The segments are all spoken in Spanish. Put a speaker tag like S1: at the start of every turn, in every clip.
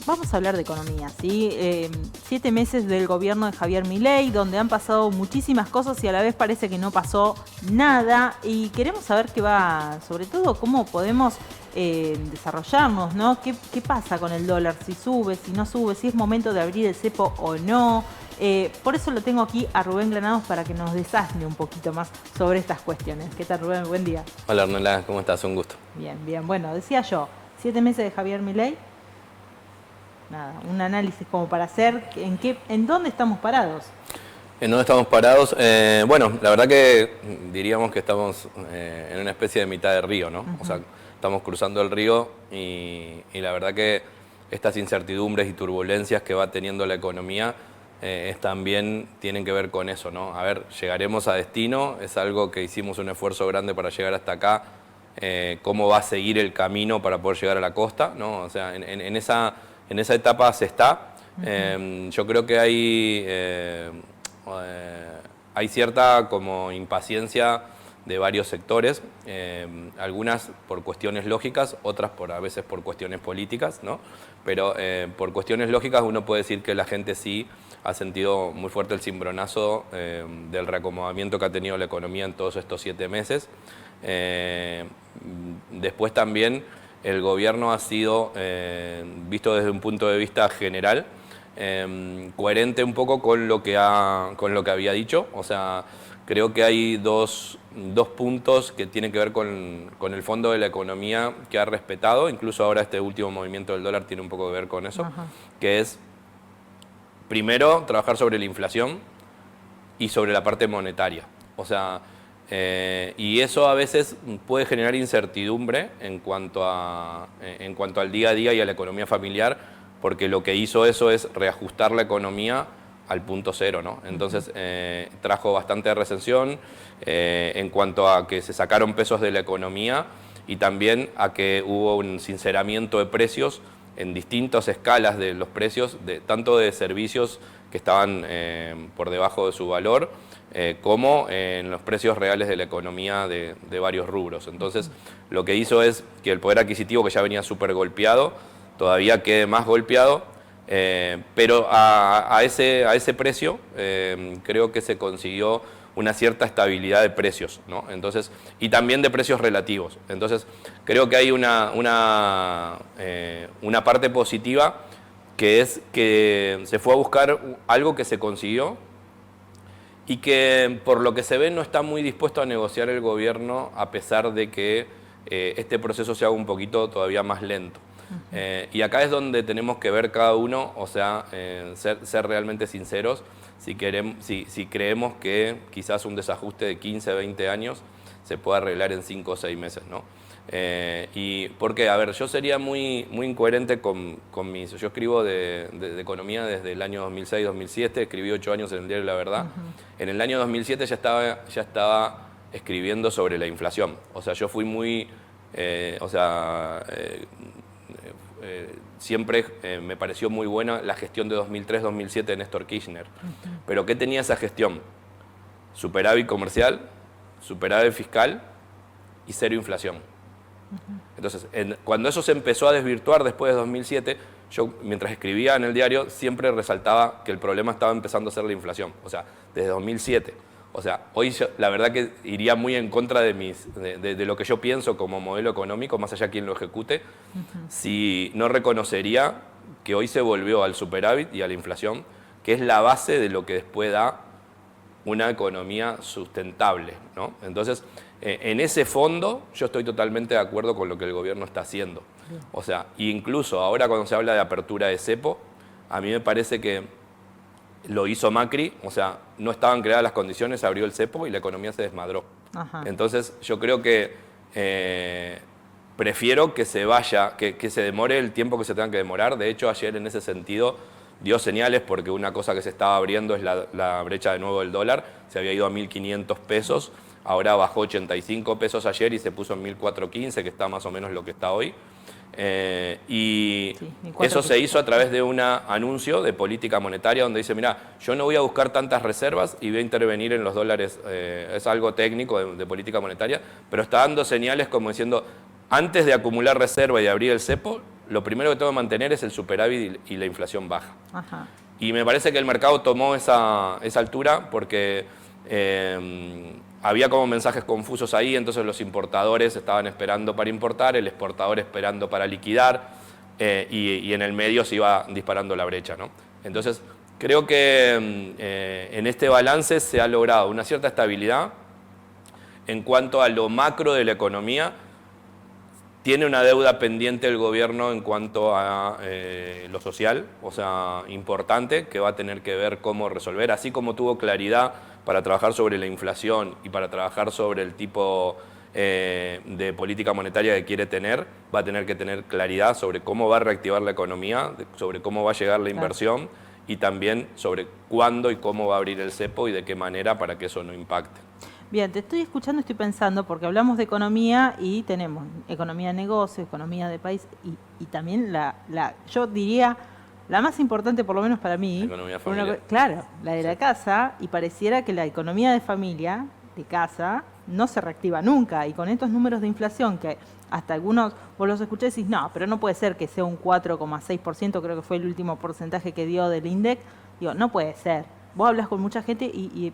S1: vamos a hablar de economía, ¿sí? 7 meses del gobierno de Javier Milei, donde han pasado muchísimas cosas y a la vez parece que no pasó nada. Y queremos saber qué va, sobre todo, cómo podemos desarrollarnos, ¿no? ¿Qué pasa con el dólar? Si sube, si no sube, si es momento de abrir el cepo o no. Por eso lo tengo aquí a Rubén Granados para que nos desasne un poquito más sobre estas cuestiones. ¿Qué tal, Rubén? Buen día.
S2: Hola, Ornella, ¿cómo estás? Un gusto.
S1: Bien, bien. Bueno, decía yo, 7 meses de Javier Milei. Nada, un análisis como para hacer en dónde estamos parados.
S2: ¿En dónde estamos parados? Bueno, la verdad que diríamos que estamos en una especie de mitad de río, ¿no? O sea, estamos cruzando el río y la verdad que estas incertidumbres y turbulencias que va teniendo la economía también tienen que ver con eso, ¿no? A ver, llegaremos a destino, es algo que hicimos un esfuerzo grande para llegar hasta acá. Cómo va a seguir el camino para poder llegar a la costa, ¿no? O sea, en esa etapa se está. Yo creo que hay cierta como impaciencia de varios sectores, algunas por cuestiones lógicas, otras a veces por cuestiones políticas, ¿no? Pero por cuestiones lógicas uno puede decir que la gente sí ha sentido muy fuerte el cimbronazo del reacomodamiento que ha tenido la economía en todos estos 7 meses. Después también el gobierno ha sido, visto desde un punto de vista general, coherente un poco con lo que había dicho. O sea, creo que hay dos puntos que tienen que ver con el fondo de la economía que ha respetado. Incluso ahora este último movimiento del dólar tiene un poco que ver con eso. Ajá. Que es, primero, trabajar sobre la inflación y sobre la parte monetaria. O sea, y eso a veces puede generar incertidumbre en cuanto al día a día y a la economía familiar, porque lo que hizo eso es reajustar la economía al punto cero, ¿no? Entonces trajo bastante recesión en cuanto a que se sacaron pesos de la economía y también a que hubo un sinceramiento de precios en distintas escalas de los precios, tanto de servicios que estaban por debajo de su valor, como en los precios reales de la economía de varios rubros. Entonces, lo que hizo es que el poder adquisitivo, que ya venía súper golpeado, todavía quede más golpeado, pero a ese precio creo que se consiguió una cierta estabilidad de precios, ¿no? Entonces, y también de precios relativos. Entonces, creo que hay una parte positiva, que es que se fue a buscar algo que se consiguió y que por lo que se ve no está muy dispuesto a negociar el gobierno, a pesar de que este proceso se haga un poquito todavía más lento. Y acá es donde tenemos que ver cada uno, o sea, ser realmente sinceros, si creemos que quizás un desajuste de 15, 20 años se pueda arreglar en 5 o 6 meses, ¿no? Y porque, a ver, yo sería muy incoherente con yo escribo de economía desde el año 2006, 2007, escribí 8 años en el diario La Verdad. En el año 2007 ya estaba escribiendo sobre la inflación. O sea, yo fui muy, siempre me pareció muy buena la gestión de 2003-2007 de Néstor Kirchner. Pero ¿qué tenía esa gestión? Superávit comercial, superávit fiscal y cero inflación. Entonces, cuando eso se empezó a desvirtuar después de 2007, yo mientras escribía en el diario siempre resaltaba que el problema estaba empezando a ser la inflación, o sea, desde 2007. O sea, hoy la verdad que iría muy en contra de lo que yo pienso como modelo económico, más allá de quien lo ejecute, si no reconocería que hoy se volvió al superávit y a la inflación, que es la base de lo que después da una economía sustentable, ¿no? Entonces, en ese fondo yo estoy totalmente de acuerdo con lo que el gobierno está haciendo. O sea, incluso ahora cuando se habla de apertura de cepo, a mí me parece que lo hizo Macri, o sea, no estaban creadas las condiciones, abrió el cepo y la economía se desmadró. Ajá. Entonces, yo creo que prefiero que se vaya, que se demore el tiempo que se tenga que demorar. De hecho, ayer en ese sentido dio señales, porque una cosa que se estaba abriendo es la brecha de nuevo del dólar. Se había ido a 1.500 pesos, ahora bajó 85 pesos ayer y se puso en 1.415, que está más o menos lo que está hoy. Y sí, eso se hizo a través de un anuncio de política monetaria donde dice, mira, yo no voy a buscar tantas reservas y voy a intervenir en los dólares. Es algo técnico de política monetaria, pero está dando señales como diciendo, antes de acumular reserva y abrir el cepo, lo primero que tengo que mantener es el superávit y la inflación baja.
S1: Ajá.
S2: Y me parece que el mercado tomó esa altura porque había como mensajes confusos ahí, entonces los importadores estaban esperando para importar, el exportador esperando para liquidar, y en el medio se iba disparando la brecha, ¿no? Entonces, creo que en este balance se ha logrado una cierta estabilidad. En cuanto a lo macro de la economía, tiene una deuda pendiente el gobierno en cuanto a lo social, o sea, importante, que va a tener que ver cómo resolver, así como tuvo claridad para trabajar sobre la inflación y para trabajar sobre el tipo de política monetaria que quiere tener, va a tener que tener claridad sobre cómo va a reactivar la economía, sobre cómo va a llegar la inversión y también sobre cuándo y cómo va a abrir el cepo y de qué manera para que eso no impacte.
S1: Bien, te estoy escuchando, estoy pensando, porque hablamos de economía y tenemos economía de negocio, economía de país y también yo diría, la más importante por lo menos para mí,
S2: economía familiar.
S1: claro, la de la casa, y pareciera que la economía de familia, de casa, no se reactiva nunca. Y con estos números de inflación que hasta algunos, vos los escuchás y decís, no, pero no puede ser que sea un 4,6%, creo que fue el último porcentaje que dio del INDEC. Digo, no puede ser. Vos hablas con mucha gente y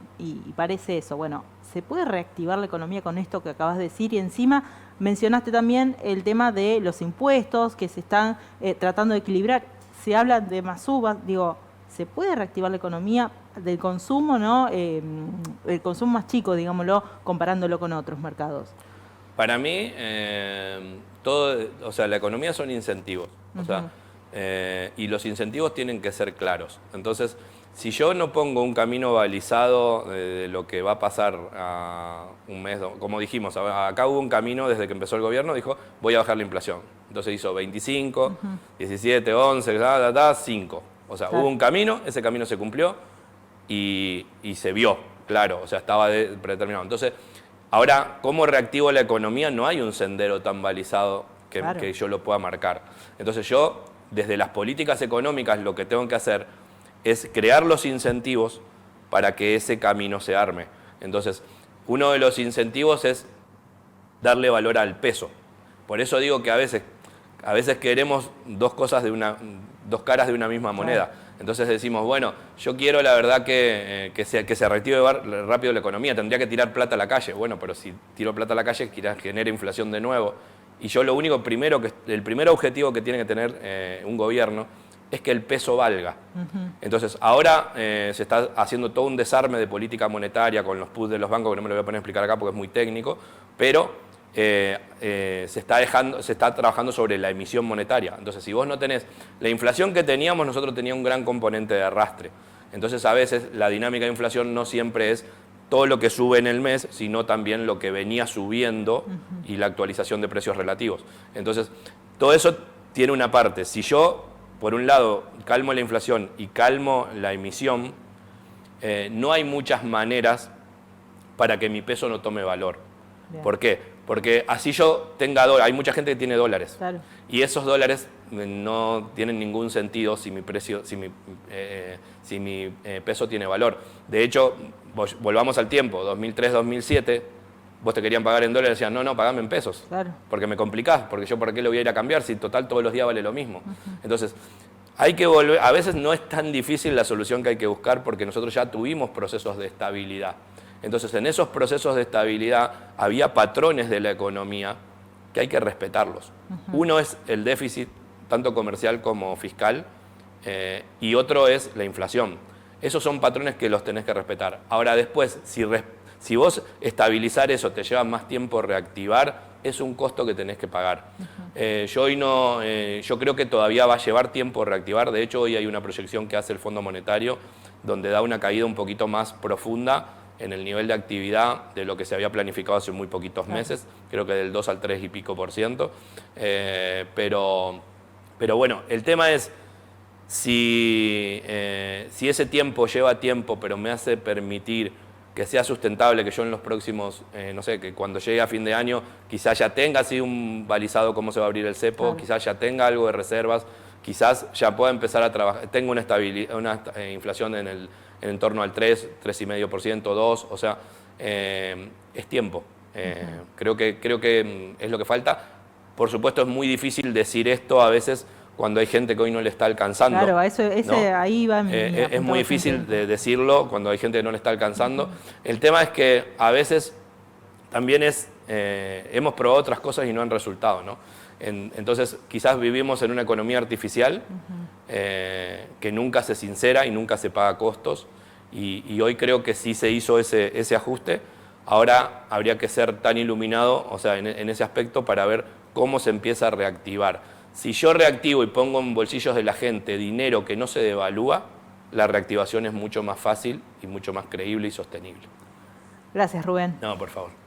S1: parece eso. Bueno, ¿se puede reactivar la economía con esto que acabas de decir? Y encima mencionaste también el tema de los impuestos que se están tratando de equilibrar. Se habla de más subas. Digo, ¿se puede reactivar la economía del consumo, ¿no? El consumo más chico, digámoslo, comparándolo con otros mercados.
S2: Para mí, todo, o sea, la economía son incentivos. O sea, y los incentivos tienen que ser claros. Entonces, si yo no pongo un camino balizado de lo que va a pasar a un mes, como dijimos, acá hubo un camino desde que empezó el gobierno, dijo, voy a bajar la inflación. Entonces hizo 25, 17, 11, 5. O sea, hubo un camino, ese camino se cumplió y se vio, claro, o sea, estaba predeterminado. Entonces, ahora, ¿cómo reactivo la economía? No hay un sendero tan balizado que yo lo pueda marcar. Entonces yo, desde las políticas económicas, lo que tengo que hacer es crear los incentivos para que ese camino se arme. Entonces, uno de los incentivos es darle valor al peso. Por eso digo que a veces queremos dos caras de una misma moneda. Entonces decimos, bueno, yo quiero la verdad que se reactive rápido la economía, tendría que tirar plata a la calle. Bueno, pero si tiro plata a la calle, genera inflación de nuevo. Y yo el primer objetivo que tiene que tener un gobierno es que el peso valga. Entonces, ahora se está haciendo todo un desarme de política monetaria con los puts de los bancos, que no me lo voy a poner a explicar acá porque es muy técnico, pero se está trabajando sobre la emisión monetaria. Entonces, si vos no tenés la inflación que teníamos, nosotros teníamos un gran componente de arrastre. Entonces, a veces la dinámica de inflación no siempre es todo lo que sube en el mes, sino también lo que venía subiendo y la actualización de precios relativos. Entonces, todo eso tiene una parte. Si yo, por un lado, calmo la inflación y calmo la emisión, no hay muchas maneras para que mi peso no tome valor. Bien. ¿Por qué? Porque así yo tenga dólares, hay mucha gente que tiene dólares, claro, y esos dólares no tienen ningún sentido si mi peso tiene valor. De hecho, volvamos al tiempo, 2003-2007, vos te querían pagar en dólares y decían, no, pagame en pesos, claro, porque me complicás, porque yo por qué lo voy a ir a cambiar si total todos los días vale lo mismo. Entonces, hay que volver, a veces no es tan difícil la solución que hay que buscar porque nosotros ya tuvimos procesos de estabilidad. Entonces, en esos procesos de estabilidad había patrones de la economía que hay que respetarlos. Uno es el déficit, tanto comercial como fiscal, y otro es la inflación. Esos son patrones que los tenés que respetar. Ahora, después, si vos estabilizar eso te lleva más tiempo reactivar, es un costo que tenés que pagar. Yo creo que todavía va a llevar tiempo reactivar. De hecho, hoy hay una proyección que hace el Fondo Monetario donde da una caída un poquito más profunda en el nivel de actividad de lo que se había planificado hace muy poquitos meses, creo que del 2 al 3 y pico %. Pero bueno, el tema es si ese tiempo lleva tiempo, pero me hace permitir que sea sustentable, que yo en los próximos, no sé, que cuando llegue a fin de año quizás ya tenga así un balizado cómo se va a abrir el cepo, claro, quizás ya tenga algo de reservas, quizás ya pueda empezar a trabajar, tenga una inflación en torno al 3, 3,5%, 2%, o sea, es tiempo. Creo que es lo que falta. Por supuesto es muy difícil decir esto a veces cuando hay gente que hoy no le está alcanzando.
S1: Claro, ahí va
S2: es muy difícil de decirlo cuando hay gente que no le está alcanzando. El tema es que a veces también hemos probado otras cosas y no han resultado, ¿no? Entonces quizás vivimos en una economía artificial que nunca se sincera y nunca se paga costos, y hoy creo que sí se hizo ese ajuste. Ahora habría que ser tan iluminado, o sea, en ese aspecto, para ver cómo se empieza a reactivar. Si yo reactivo y pongo en bolsillos de la gente dinero que no se devalúa, la reactivación es mucho más fácil y mucho más creíble y sostenible.
S1: Gracias, Rubén.
S2: No, por favor.